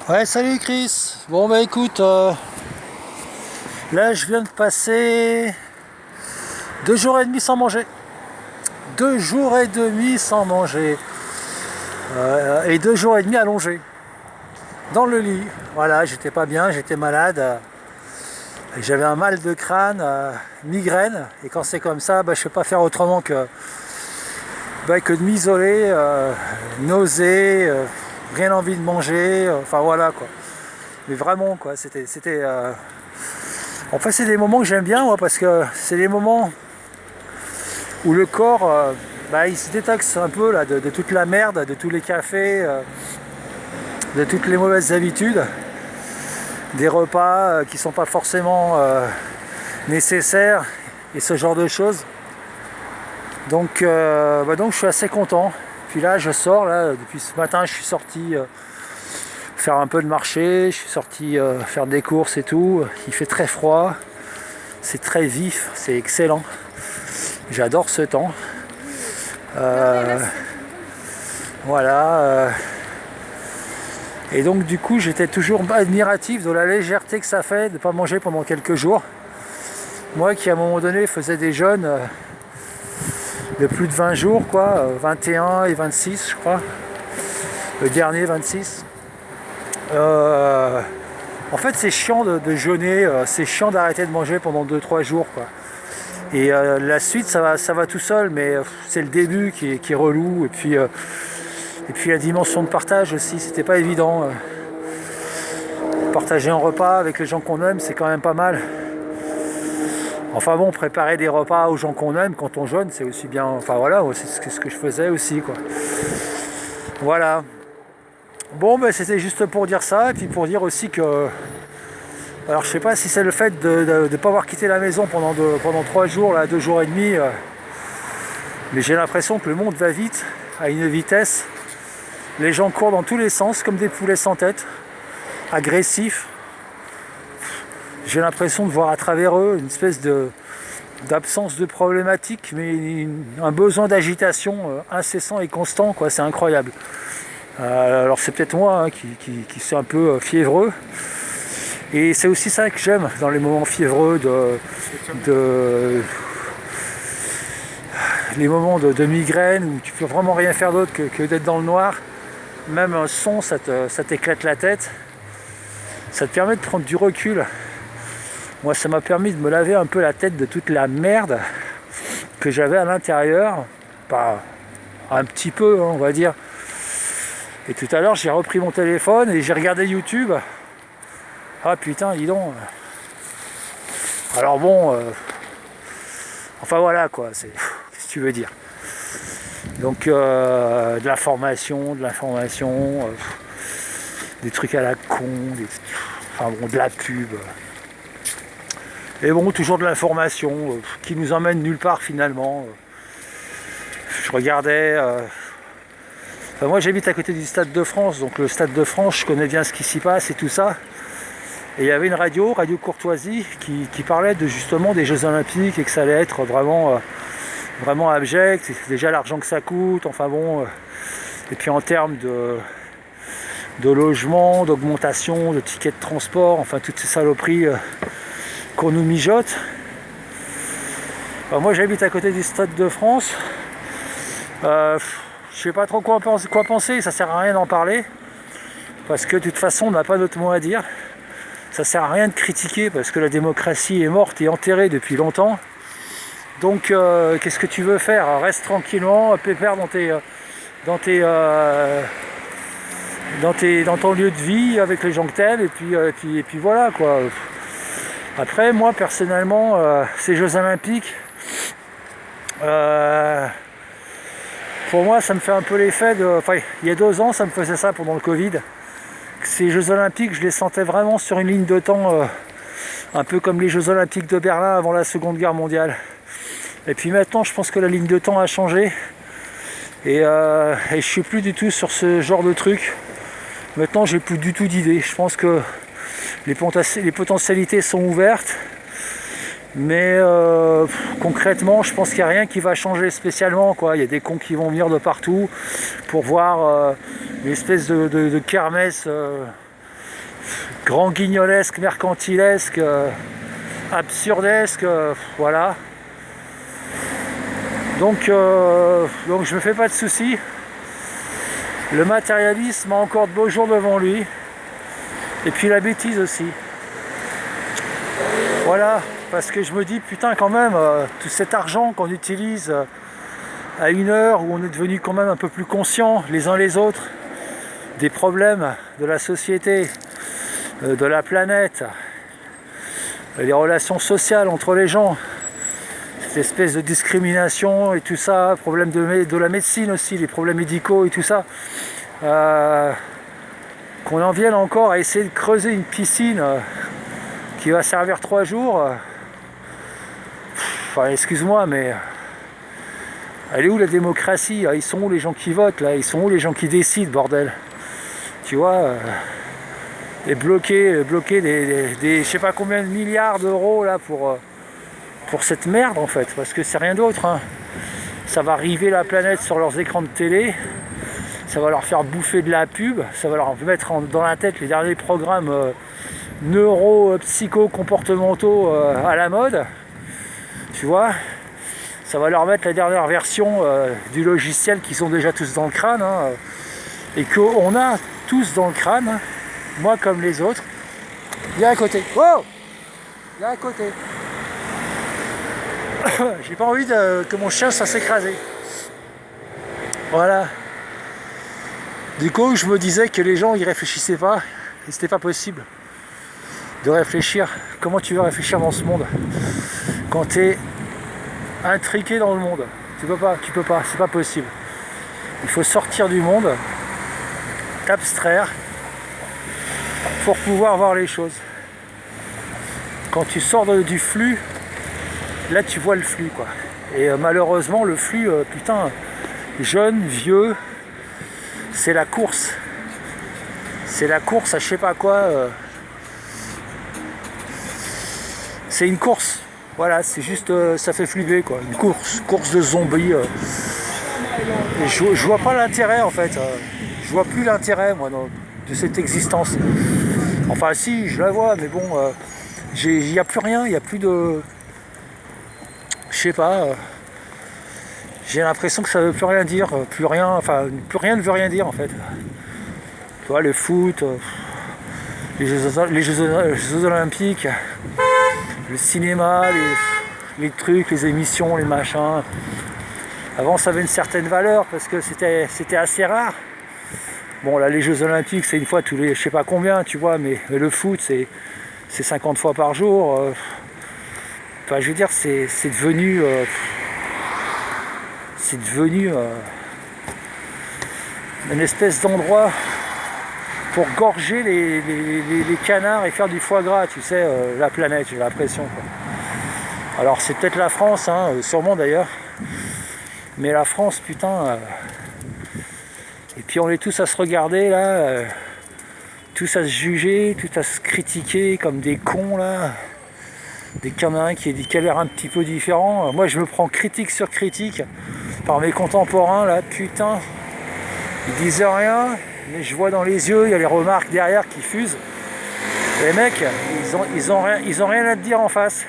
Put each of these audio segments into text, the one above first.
Ouais, salut Chris. Bon bah écoute, là je viens de passer 2 jours et demi sans manger. 2 jours et demi sans manger. Et 2 jours et demi allongé. Dans le lit. Voilà, j'étais pas bien, j'étais malade. J'avais un mal de crâne, migraine. Et quand c'est comme ça, je ne peux pas faire autrement que de m'isoler, nausée, rien envie de manger. Enfin voilà quoi. Mais vraiment quoi, en fait, c'est des moments que j'aime bien, moi, parce que c'est des moments où le corps, il se détoxe un peu là, de toute la merde, de tous les cafés, de toutes les mauvaises habitudes, des repas qui sont pas forcément nécessaires et ce genre de choses. Donc je suis assez content. Puis là, je sors, là, depuis ce matin, je suis sorti faire un peu de marché, je suis sorti faire des courses et tout. Il fait très froid, c'est très vif, c'est excellent. J'adore ce temps. Voilà. Et donc du coup, j'étais toujours admiratif de la légèreté que ça fait de ne pas manger pendant quelques jours. Moi qui à un moment donné faisais des jeûnes de plus de 20 jours, 21 et 26 je crois. Le dernier 26. En fait, c'est chiant de jeûner, c'est chiant d'arrêter de manger pendant 2-3 jours, quoi. Et la suite, ça va tout seul, mais c'est le début qui est relou. Et puis la dimension de partage aussi, c'était pas évident. Partager un repas avec les gens qu'on aime, c'est quand même pas mal. Enfin bon, préparer des repas aux gens qu'on aime quand on jeûne, c'est aussi bien. Enfin voilà, c'est ce que je faisais aussi, quoi. Voilà. Bon, c'était juste pour dire ça, et puis pour dire aussi que... Alors je sais pas si c'est le fait de ne pas avoir quitté la maison pendant 3 jours, là, 2 jours et demi, mais j'ai l'impression que le monde va vite, à une vitesse. Les gens courent dans tous les sens, comme des poulets sans tête, agressifs. J'ai l'impression de voir à travers eux une espèce d'absence de problématique, mais un besoin d'agitation incessant et constant, quoi. C'est incroyable. Alors c'est peut-être moi qui suis un peu fiévreux. Et c'est aussi ça que j'aime dans les moments fiévreux, les moments de migraine où tu peux vraiment rien faire d'autre que d'être dans le noir. Même un son, ça t'éclate la tête. Ça te permet de prendre du recul. Moi, ça m'a permis de me laver un peu la tête de toute la merde que j'avais à l'intérieur. Pas un petit peu, on va dire. Et tout à l'heure, j'ai repris mon téléphone et j'ai regardé YouTube. Ah putain, dis donc. Alors bon, enfin voilà quoi, qu'est-ce que tu veux dire. Donc de l'information, des trucs à la con, de la pub. Et bon, toujours de l'information qui nous emmène nulle part finalement. Je regardais... moi j'habite à côté du Stade de France, donc le Stade de France, je connais bien ce qui s'y passe et tout ça. Et il y avait une Radio Courtoisie, qui parlait justement des Jeux Olympiques et que ça allait être vraiment abject. Déjà l'argent que ça coûte, enfin bon. Et puis en termes de logement, d'augmentation, de tickets de transport, enfin toutes ces saloperies qu'on nous mijote. Alors moi j'habite à côté du Stade de France. Je sais pas trop quoi penser, ça sert à rien d'en parler. Parce que de toute façon on n'a pas d'autre mot à dire. Ça sert à rien de critiquer parce que la démocratie est morte et enterrée depuis longtemps. Donc qu'est-ce que tu veux faire? Reste tranquillement, pépère dans ton lieu de vie avec les gens que t'aimes et puis voilà quoi. Après moi personnellement ces Jeux Olympiques pour moi ça me fait un peu l'effet il y a 2 ans ça me faisait ça pendant le Covid. Ces Jeux Olympiques, je les sentais vraiment sur une ligne de temps, un peu comme les Jeux Olympiques de Berlin avant la Seconde Guerre mondiale. Et puis maintenant, je pense que la ligne de temps a changé. Et je suis plus du tout sur ce genre de truc. Maintenant, j'ai plus du tout d'idées. Je pense que les potentialités sont ouvertes. Mais concrètement, je pense qu'il n'y a rien qui va changer spécialement, quoi. Il y a des cons qui vont venir de partout pour voir une espèce de kermesse grand guignolesque, mercantilesque, absurdesque, voilà. Donc je me fais pas de soucis. Le matérialisme a encore de beaux jours devant lui. Et puis la bêtise aussi. Voilà, parce que je me dis, putain quand même, tout cet argent qu'on utilise à une heure où on est devenu quand même un peu plus conscient les uns les autres des problèmes de la société, de la planète, les relations sociales entre les gens, cette espèce de discrimination et tout ça, problèmes de la médecine aussi, les problèmes médicaux et tout ça, qu'on en vienne encore à essayer de creuser une piscine qui va servir 3 jours. Enfin, excuse-moi, mais elle est où la démocratie? Ils sont où les gens qui votent là? Ils sont où les gens qui décident, bordel? Tu vois, et bloquer des je sais pas combien de milliards d'euros là pour cette merde en fait, parce que c'est rien d'autre. Hein. Ça va river la planète sur leurs écrans de télé, ça va leur faire bouffer de la pub, ça va leur mettre dans la tête les derniers programmes neuro-psycho-comportementaux à la mode, tu vois. Ça va leur mettre la dernière version du logiciel qu'ils ont déjà tous dans le crâne, hein, et qu'on a tous dans le crâne, hein, moi comme les autres. Viens à côté. Wow! Viens à côté. J'ai pas envie que mon chien ça s'écraser. Voilà. Du coup, je me disais que les gens ils réfléchissaient pas, et c'était pas possible de réfléchir. Comment tu veux réfléchir dans ce monde quand tu es intriqué dans le monde? Tu peux pas, c'est pas possible. Il faut sortir du monde, t'abstraire pour pouvoir voir les choses. Quand tu sors du flux, là tu vois le flux quoi. Et malheureusement le flux, putain, jeune, vieux, c'est la course. C'est la course à je sais pas quoi. C'est une course. Voilà, c'est juste, ça fait flipper quoi. Une course de zombies. Et je vois pas l'intérêt en fait. Je vois plus l'intérêt moi de cette existence. Enfin si, je la vois, mais bon, il n'y a plus rien, il n'y a plus de... Je sais pas. J'ai l'impression que ça veut plus rien dire, plus rien ne veut rien dire en fait. Tu vois, le foot, les Jeux Olympiques, le cinéma, les trucs, les émissions, les machins. Avant ça avait une certaine valeur parce que c'était assez rare. Bon là les Jeux Olympiques c'est une fois tous les je sais pas combien tu vois, mais le foot c'est 50 fois par jour. Enfin je veux dire c'est devenu une espèce d'endroit pour gorger les canards et faire du foie gras, tu sais, la planète, j'ai l'impression. Quoi. Alors c'est peut-être la France, hein, sûrement d'ailleurs, mais la France, putain... Et puis on est tous à se regarder là, tous à se juger, tous à se critiquer comme des cons là. Dès qu'il y en a un qui a l'air un petit peu différent, moi je me prends critique sur critique par mes contemporains là, putain, ils disent rien, mais je vois dans les yeux, il y a les remarques derrière qui fusent. Les mecs, ils ont rien à te dire en face.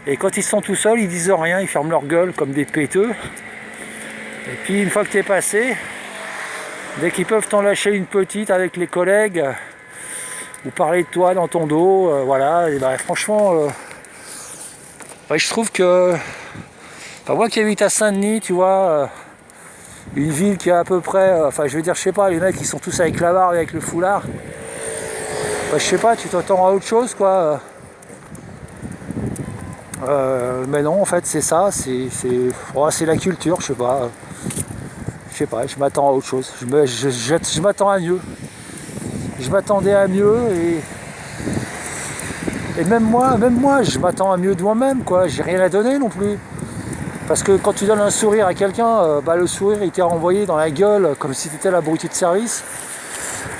Et quand ils sont tout seuls, ils disent rien, ils ferment leur gueule comme des péteux. Et puis une fois que t'es passé, dès qu'ils peuvent t'en lâcher une petite avec les collègues, ou parler de toi dans ton dos, voilà, et ben, franchement, ouais, je trouve que, enfin, moi qui habite à Saint-Denis, tu vois, une ville qui a à peu près, enfin je veux dire, je sais pas, les mecs ils sont tous avec la barbe et avec le foulard, enfin, je sais pas, tu t'attends à autre chose quoi. Mais non, en fait c'est ça, c'est la culture, je sais pas, je m'attends à autre chose, je m'attends à mieux. Je m'attendais à mieux et même moi, je m'attends à mieux de moi-même, quoi. J'ai rien à donner non plus. Parce que quand tu donnes un sourire à quelqu'un, le sourire il t'est renvoyé dans la gueule comme si tu étais l'abruti de service.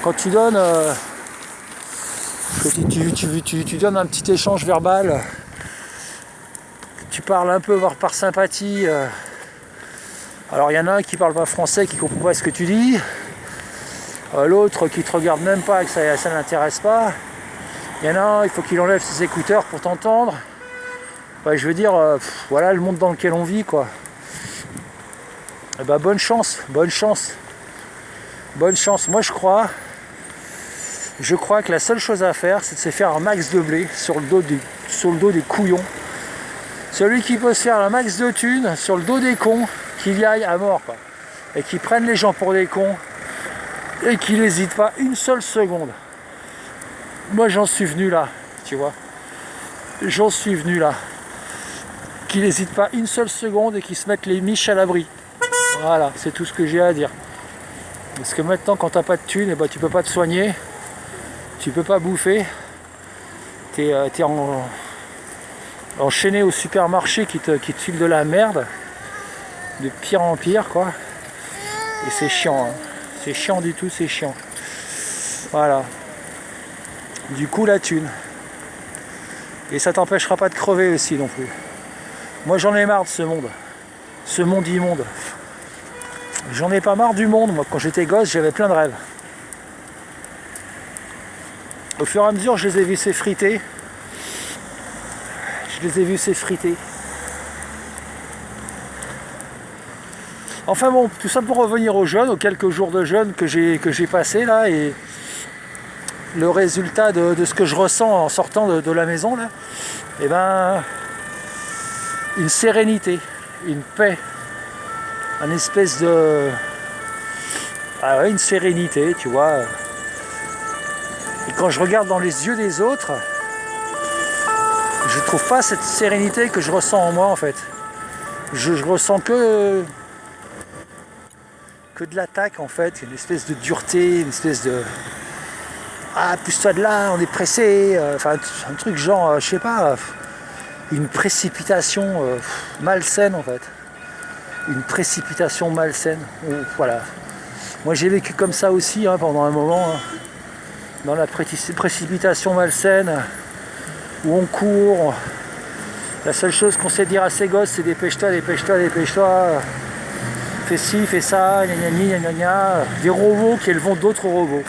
Quand tu donnes, tu donnes un petit échange verbal, tu parles un peu voire par sympathie. Alors il y en a un qui parle pas français, qui comprend pas ce que tu dis. L'autre qui te regarde même pas, que ça ne l'intéresse pas. Il y en a un, il faut qu'il enlève ses écouteurs pour t'entendre. Ouais, je veux dire, voilà le monde dans lequel on vit, quoi. Et bah bonne chance, bonne chance. Bonne chance. Moi je crois que la seule chose à faire, c'est de se faire un max de blé sur le dos des couillons. Celui qui peut se faire un max de thunes sur le dos des cons, qu'il y aille à mort, quoi. Et qui prennent les gens pour des cons et qu'il n'hésite pas une seule seconde. Moi j'en suis venu là, tu vois. J'en suis venu là. Qu'il n'hésite pas une seule seconde et qu'il se mette les miches à l'abri. Voilà, c'est tout ce que j'ai à dire. Parce que maintenant, quand t'as pas de thunes, eh ben, tu peux pas te soigner, tu peux pas bouffer, t'es enchaîné au supermarché qui te file de la merde, de pire en pire, quoi. Et c'est chiant, hein. C'est chiant du tout, c'est chiant. Voilà. Du coup, la thune. Et ça t'empêchera pas de crever aussi non plus. Moi, j'en ai marre de ce monde immonde. J'en ai pas marre du monde. Moi, quand j'étais gosse, j'avais plein de rêves. Au fur et à mesure, je les ai vus s'effriter. Enfin bon, tout ça pour revenir aux jeunes, aux quelques jours de jeûne que j'ai passé là, et le résultat de ce que je ressens en sortant de la maison là, et ben une sérénité, une paix, une espèce de... Ah ouais, une sérénité, tu vois. Et quand je regarde dans les yeux des autres, je trouve pas cette sérénité que je ressens en moi en fait. Je ressens que de l'attaque en fait, une espèce de dureté, une espèce de... Ah, pousse-toi de là, on est pressé, enfin un truc genre, je sais pas, une précipitation malsaine en fait. Une précipitation malsaine, voilà. Moi j'ai vécu comme ça aussi hein, pendant un moment, hein, dans la précipitation malsaine, où on court. La seule chose qu'on sait dire à ces gosses, c'est dépêche-toi, dépêche-toi, dépêche-toi. Fais ci, fais ça, gna gna gna gna. Des robots qui élèvent d'autres robots.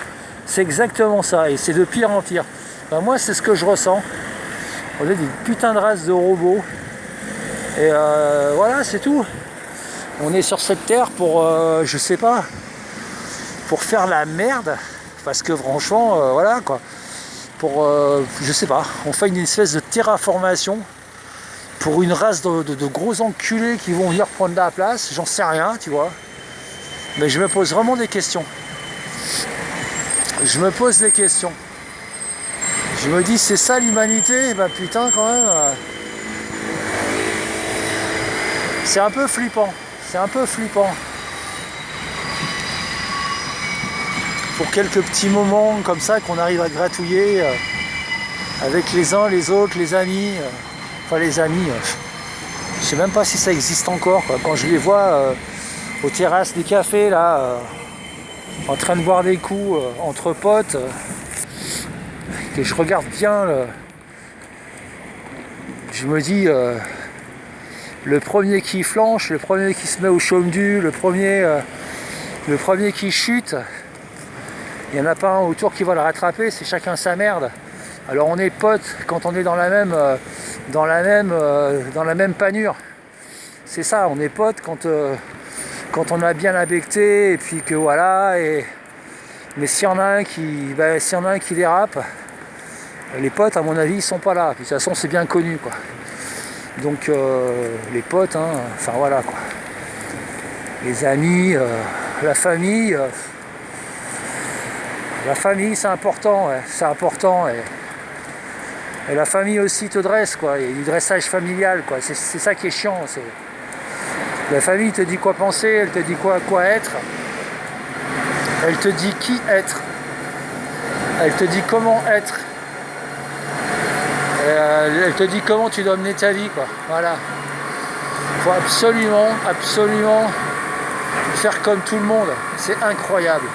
C'est exactement ça, et c'est de pire en pire. Ben moi, c'est ce que je ressens. On est des putains de races de robots. Et voilà, c'est tout. On est sur cette terre pour, je sais pas, pour faire la merde. Parce que franchement, voilà quoi. Pour, je sais pas, on fait une espèce de terraformation pour une race de gros enculés qui vont venir prendre la place, j'en sais rien, tu vois. Mais je me pose vraiment des questions. Je me pose des questions. Je me dis, c'est ça l'humanité? Bah putain, quand même. C'est un peu flippant. C'est un peu flippant. Pour quelques petits moments comme ça qu'on arrive à gratouiller avec les uns, les autres, les amis. Enfin les amis, je sais même pas si ça existe encore, quoi. Quand je les vois aux terrasses des cafés là, en train de boire des coups entre potes, que je regarde bien, je me dis le premier qui flanche, le premier qui se met au chaume du, le premier qui chute, il n'y en a pas un autour qui va le rattraper, c'est chacun sa merde. Alors on est potes quand on est dans la même panure. C'est ça, on est potes quand on a bien abecté et puis que voilà. Mais s'il y en a un qui dérape, les potes à mon avis ils sont pas là. Puis, de toute façon c'est bien connu quoi. Donc les potes, hein, enfin voilà quoi. Les amis, la famille. La famille c'est important, ouais, c'est important. Et la famille aussi te dresse, quoi. Il y a du dressage familial, quoi. C'est ça qui est chiant. La famille te dit quoi penser, elle te dit quoi être. Elle te dit qui être. Elle te dit comment être. Elle te dit comment tu dois mener ta vie, quoi. Voilà. Il faut absolument faire comme tout le monde. C'est incroyable.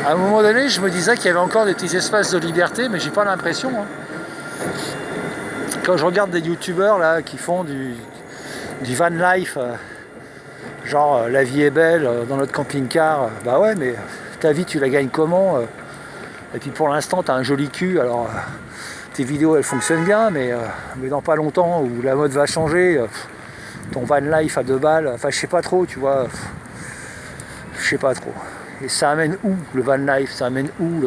À un moment donné, je me disais qu'il y avait encore des petits espaces de liberté, mais j'ai pas l'impression. Hein. Quand je regarde des youtubeurs là qui font du van life, Genre, la vie est belle dans notre camping-car. Bah ouais, mais ta vie, tu la gagnes comment Et puis pour l'instant, t'as un joli cul. Alors, tes vidéos, elles fonctionnent bien, mais dans pas longtemps, où la mode va changer, ton van life à 2 balles, enfin, je sais pas trop, tu vois. Je sais pas trop. Et ça amène où, le van life? Ça amène où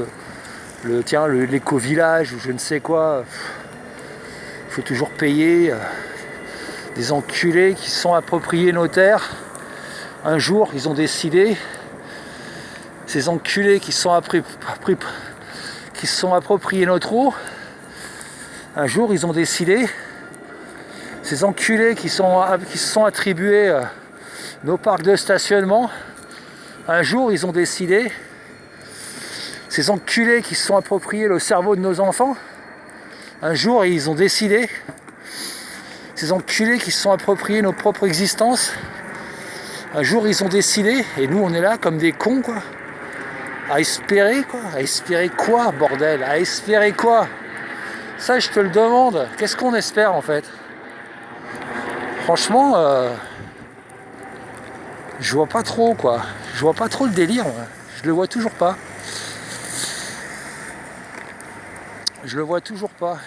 l'éco-village, ou je ne sais quoi? Il faut toujours payer. Des enculés qui se sont appropriés nos terres. Un jour, ils ont décidé, ces enculés qui se sont appropriés notre eau, un jour, ils ont décidé, ces enculés qui se sont attribués nos parcs de stationnement, un jour, ils ont décidé, ces enculés qui se sont appropriés le cerveau de nos enfants, un jour, ils ont décidé, ces enculés qui se sont appropriés nos propres existences, un jour ils ont décidé, et nous on est là comme des cons quoi, à espérer quoi, à espérer quoi bordel, à espérer quoi? Ça je te le demande, qu'est-ce qu'on espère en fait? Franchement, je vois pas trop quoi, je vois pas trop le délire, je le vois toujours pas. Je le vois toujours pas.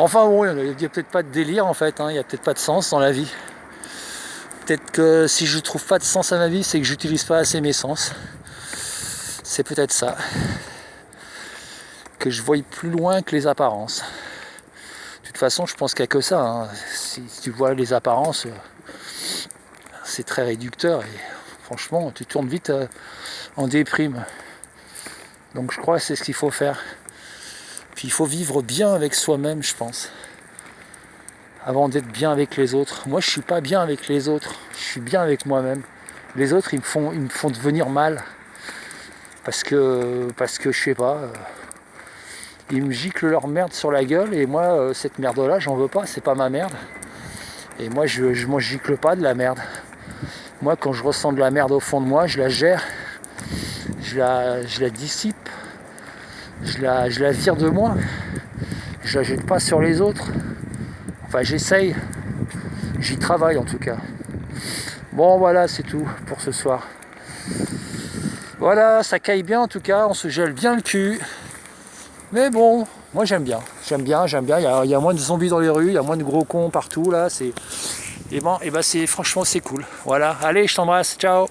Enfin bon, il n'y a peut-être pas de délire en fait, il n'y a peut-être pas de sens dans la vie. Peut-être que si je trouve pas de sens à ma vie, c'est que j'utilise pas assez mes sens. C'est peut-être ça. Que je voie plus loin que les apparences. De toute façon, je pense qu'il n'y a que ça. Hein. Si tu vois les apparences, c'est très réducteur. Et franchement, tu tournes vite en déprime. Donc je crois que c'est ce qu'il faut faire. Puis il faut vivre bien avec soi-même, je pense. Avant d'être bien avec les autres. Moi, je suis pas bien avec les autres. Je suis bien avec moi-même. Les autres, ils me font devenir mal. Parce que je sais pas. Ils me giclent leur merde sur la gueule. Et moi, cette merde-là, j'en veux pas. C'est pas ma merde. Et moi, je gicle pas de la merde. Moi, quand je ressens de la merde au fond de moi, je la gère. Je la dissipe. Je la vire de moi. Je la jette pas sur les autres. Enfin, j'essaye. J'y travaille en tout cas. Bon, voilà, c'est tout pour ce soir. Voilà, ça caille bien en tout cas. On se gèle bien le cul. Mais bon, moi j'aime bien. J'aime bien. Il y a moins de zombies dans les rues. Il y a moins de gros cons partout là. Franchement, c'est cool. Voilà. Allez, je t'embrasse. Ciao.